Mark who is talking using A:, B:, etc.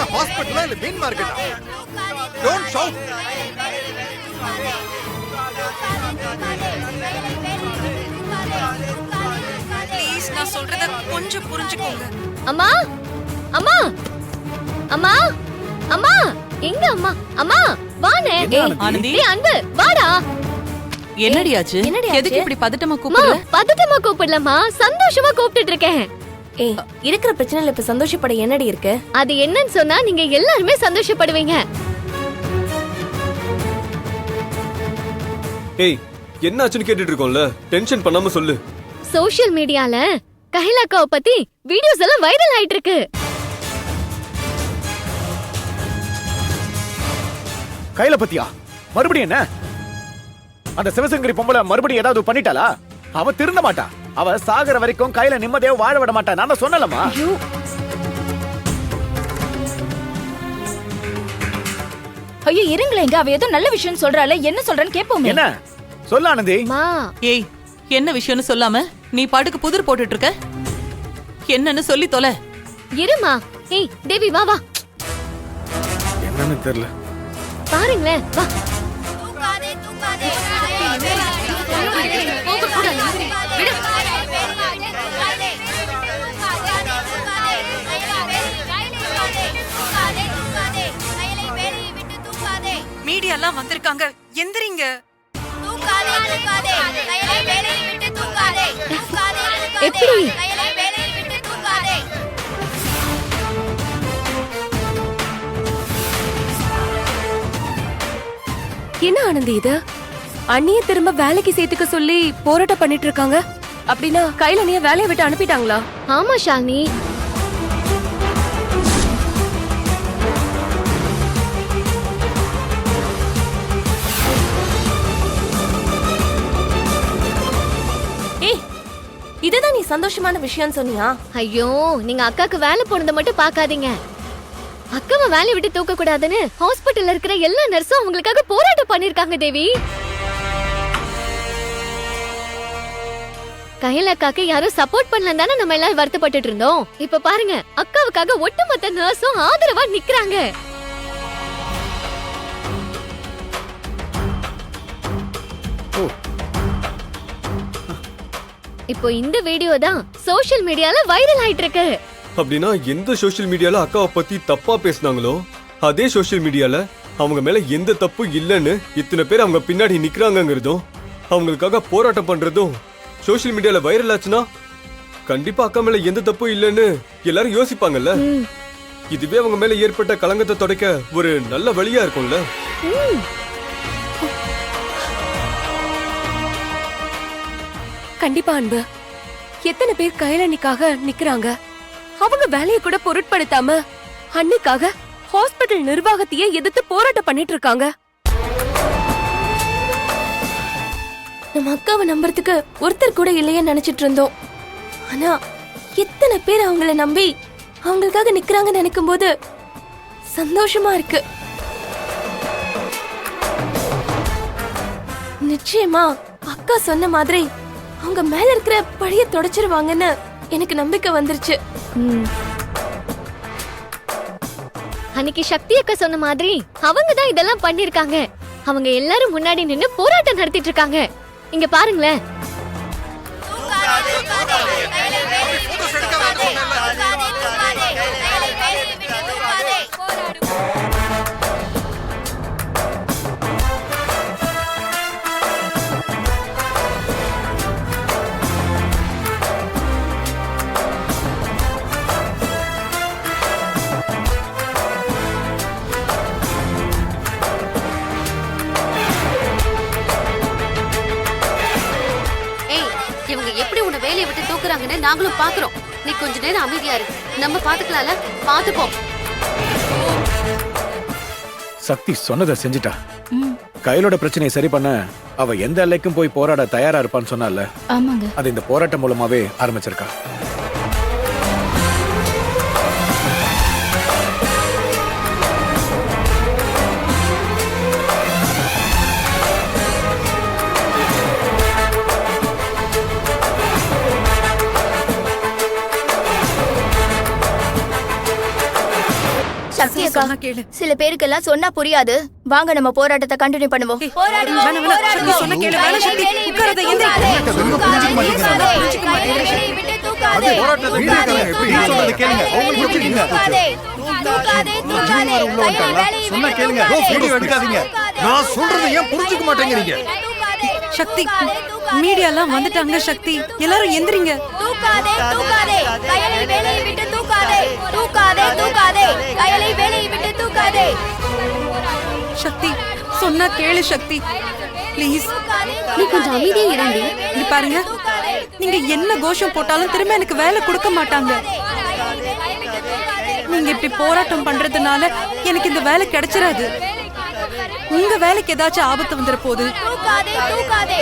A: என்ன ஹாஸ்பிடலா இல்ல மீன் மார்க்கெட்டா? Don't shout.
B: ப்ளீஸ் நான் சொல்றத கொஞ்சம் புரிஞ்சுக்கோங்க.
C: அம்மா அம்மா அம்மா அம்மா எங்க அம்மா அம்மா வானே.
D: ஆனந்தி,
C: டேய் அன்பு வாடா.
D: என்னடியாச்சு? எதுக்கு இப்படி பதட்டமா
C: அம்மா
D: கூப்பிடுற?
C: பதட்டமா கூப்பிடலம்மா, சந்தோஷமா கூப்பிட்டுட்டு இருக்கேன்.
E: ஏய், இருக்கிற பிரச்சனைல இப்ப சந்தோஷப்பட என்னடி இருக்கு?
C: அது என்னன்னு சொன்னா நீங்க எல்லாருமே சந்தோஷப்படுவீங்க.
F: ஏய், என்ன ஆச்சுன்னு கேட்டுட்டு இருக்கோம்ல, டென்ஷன் பண்ணாம சொல்லு.
C: சோஷியல் மீடியால கஹிலாக்காவை பத்தி வீடியோஸ் எல்லாம் வைரல் ஆயிட்டு இருக்கு.
A: கையில பத்தியா? மறுபடியும் என்ன? அந்த சிவசங்கரி பொம்பளை மறுபடியும் ஏதாவது பண்ணிட்டாளா? அவ திருந்த மாட்டா. அவ சாகர வரைக்கும் கையில நிம்மதியா வாழ விட மாட்டா. நான் தான் சொன்னலமா.
E: ஐயோ இருங்களேங்க, அவ ஏதோ நல்ல விஷயம் சொல்றாளே, என்ன சொல்றன்னு கேப்போமே.
A: என்ன சொல்ல ஆனந்தி?
C: மா
D: ஏய், என்ன விஷயம்னு சொல்லாம நீ பாட்டுக்கு புதிர் போட்டுட்டு இருக்க. என்னன்னு சொல்லி தொலை.
C: இருமா. ஏய் தேவி வா வா.
A: என்னன்னு தெரியல.
C: பாருங்களேன் வா.
B: மீடியா எல்லாம் வந்திருக்காங்க, எந்திரிங்க.
C: எப்படி?
E: என்ன ஆனந்தி இது? அண்ணிய திரும்ப வேலைக்கு சேர்த்துக்க சொல்லி போராட்டம் பண்ணிட்டு இருக்காங்க. அப்படின்னா கையில நீ வேலையை விட்டு அனுப்பிட்டாங்களா?
C: ஆமா ஷாலினி.
E: ஏய், இதுதான் நீ சந்தோஷமான விஷயம் சொன்னியா?
C: ஐயோ நீங்க அக்காக்கு வேலை போனதை மட்டும் பாக்காதீங்க. அக்காவை வேலையை விட்டு தூக்க கூடாதுன்னு ஹாஸ்பிட்டல்ல இருக்கிற எல்லா நர்ஸும் அவங்களுக்காக போராட்டம் பண்ணிருக்காங்க தேவி. கையில அக்காக்கு யாரும் சப்போர்ட் பண்ணல தானே நம்ம எல்லாம் வருத்தப்பட்டு இருந்தோம். இப்ப பாருங்க, அக்காவுக்காக ஒட்டுமொத்த நர்ஸும் ஆதரவா நிக்கிறாங்க. இப்போ இந்த வீடியோ தான் சோஷியல் மீடியால வைரல் ஆயிட்டு இருக்கு.
F: அப்படின்னா எந்த சோஷியல் மீடியால அக்காவை பத்தி தப்பா பேசினாங்களோ அதே சோஷியல் மீடியால அவங்க மேல எந்த தப்பு இல்லைன்னு இத்தனை பேர் அவங்க பின்னாடி நிக்கிறாங்கிறதும் அவங்களுக்காக போராட்டம் பண்றதும் சோஷியல் மீடியால வைரல் ஆச்சுன்னா கண்டிப்பா அக்கா மேல எந்த தப்பும் இல்லைன்னு எல்லாரும் யோசிப்பாங்கல்ல. இதுவே அவங்க மேல ஏற்பட்ட களங்கத்தை துடைக்க ஒரு நல்ல வழியா இருக்கும்ல.
E: கண்டிப்பா அன்பு. எத்தனை பேர் கையிலண்ணிக்காக நிக்கிறாங்க. அவங்க வேலையை கூட பொருட்படுத்தாம அன்னிக்காக ஹாஸ்பிடல் நிர்வாகத்தையே எதிர்த்து போராட்டம் பண்ணிட்டு இருக்காங்க. நம்ம அக்காவை நம்புறதுக்கு ஒருத்தர் கூட இல்லையே நினைச்சிட்டு இருந்தோம். ஆனா எத்தனை பேர் அவங்கள நம்பி அவங்களுக்காக நிக்கிறாங்கன்னு நினைக்கும் போது சந்தோஷமா இருக்கு. நிச்சயமா அக்கா சொன்ன மாதிரி அவங்க மேல இருக்கிற பழிய தொடச்சிருவாங்கன்னு எனக்கு நம்பிக்கை வந்துருச்சு.
C: அன்னைக்கு சக்தி அக்கா சொன்ன மாதிரி அவங்க தான் இதெல்லாம் பண்ணிருக்காங்க. அவங்க எல்லாரும் முன்னாடி நின்னு போராட்டம் நடத்திட்டு இருக்காங்க. இங்க பாருங்களேன்.
G: நாங்களும் பாக்குறோம். நீ கொஞ்ச நேரம் அமைதியா இரு. நம்ம பாத்துக்கலாம்ல? பாத்துப்போம்.
A: சக்தி சொன்னதை செஞ்சுட்டா. கையிலோட பிரச்சனையை சரி பண்ண அவ எந்த எல்லைக்கும் போய் போராட தயாரா இருப்பான்னு சொன்னால.
E: ஆமாங்க.
A: அது இந்த போராட்டம் மூலமாவே ஆரம்பிச்சிருக்கா.
H: சக்தி அக்கா
B: சொன்னா கேளு.
H: சில பேருக்கெல்லாம் சொன்னா புரியாது. வாங்க நம்ம போராட்டத்தை கண்டினியூ பண்ணுவோம். போராடுவோம்,
B: வேணாம், வேணாம். சக்தி, சொன்னா கேளு. வேணாம், சக்தி. உட்காராத, எந்திரி.
A: நான் சொல்றதை ஏன் புரிஞ்சுக்க மாட்டேங்கிறீங்க?
B: சக்தி, மீடியாலாம் வந்துட்டாங்க சக்தி. எல்லாரும் எந்திரிங்க.
H: தூக்காதே தூக்காதே கயலை வேலையை விட்டு தூக்காதே தூக்காதே தூக்காதே கயலை வேலையை விட்டு தூக்காதே
B: சக்தி, சொன்னா கேளு சக்தி. ப்ளீஸ்.
G: நீ கொஞ்சம் அமைதியா இருண்டி.
B: இங்க பாருங்க, நீங்க என்ன கோஷம் போட்டாலும் திரும்ப எனக்கு வேலை கொடுக்க மாட்டாங்க. நீங்க இப்படி போராட்டம் பண்றதுனால எனக்கு இந்த வேலை கிடைச்சிடாது. உங்க வேலைக்கு ஏதாச்சும் ஆபத்து வந்துட போகுது.
H: தூக்காதே தூக்காதே